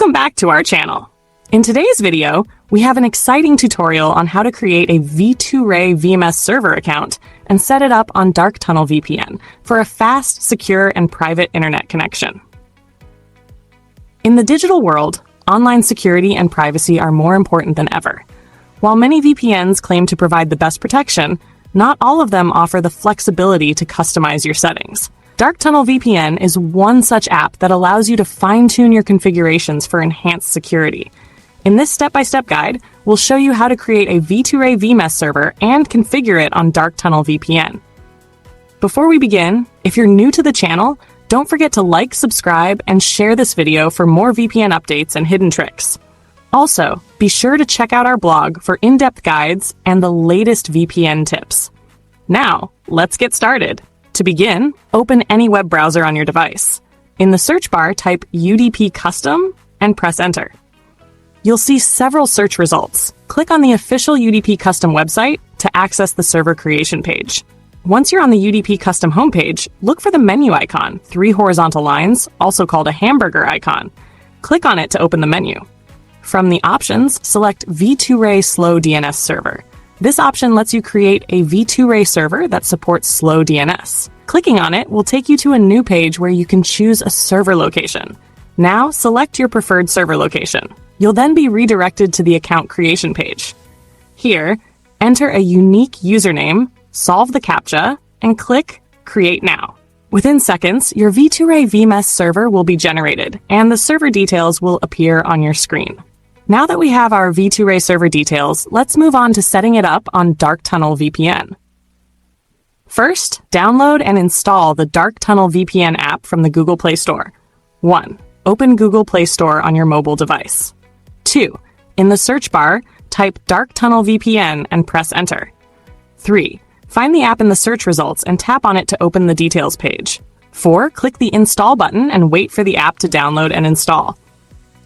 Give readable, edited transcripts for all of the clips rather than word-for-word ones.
Welcome back to our channel. In today's video, we have an exciting tutorial on how to create a V2Ray VMess server account and set it up on Dark Tunnel VPN for a fast, secure, and private internet connection. In the digital world, online security and privacy are more important than ever. While many VPNs claim to provide the best protection, not all of them offer the flexibility to customize your settings. Dark Tunnel VPN is one such app that allows you to fine-tune your configurations for enhanced security. In this step-by-step guide, we'll show you how to create a V2Ray VMess server and configure it on Dark Tunnel VPN. Before we begin, if you're new to the channel, don't forget to like, subscribe, and share this video for more VPN updates and hidden tricks. Also, be sure to check out our blog for in-depth guides and the latest VPN tips. Now, let's get started. To begin, open any web browser on your device. In the search bar, type UDP Custom and press Enter. You'll see several search results. Click on the official UDP Custom website to access the server creation page. Once you're on the UDP Custom homepage, look for the menu icon, 3 horizontal lines, also called a hamburger icon. Click on it to open the menu. From the options, select V2Ray Slow DNS Server. This option lets you create a V2Ray server that supports slow DNS. Clicking on it will take you to a new page where you can choose a server location. Now, select your preferred server location. You'll then be redirected to the account creation page. Here, enter a unique username, solve the CAPTCHA, and click Create Now. Within seconds, your V2Ray VMess server will be generated, and the server details will appear on your screen. Now that we have our V2Ray server details, let's move on to setting it up on Dark Tunnel VPN. First, download and install the Dark Tunnel VPN app from the Google Play Store. 1. Open Google Play Store on your mobile device. 2. In the search bar, type Dark Tunnel VPN and press Enter. 3. Find the app in the search results and tap on it to open the details page. 4. Click the Install button and wait for the app to download and install.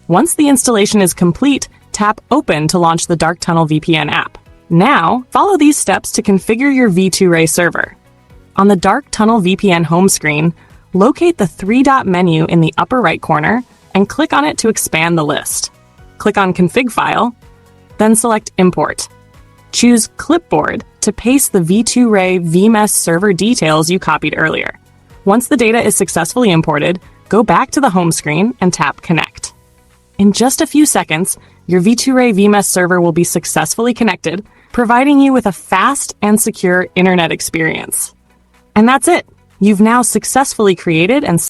Once the installation is complete, tap Open to launch the Dark Tunnel VPN app. Now, follow these steps to configure your V2Ray server. On the Dark Tunnel VPN home screen, locate the 3-dot menu in the upper right corner and click on it to expand the list. Click on Config File, then select Import. Choose Clipboard to paste the V2Ray VMess server details you copied earlier. Once the data is successfully imported, go back to the home screen and tap Connect. In just a few seconds, your V2Ray VMess server will be successfully connected, providing you with a fast and secure internet experience. And that's it! You've now successfully created and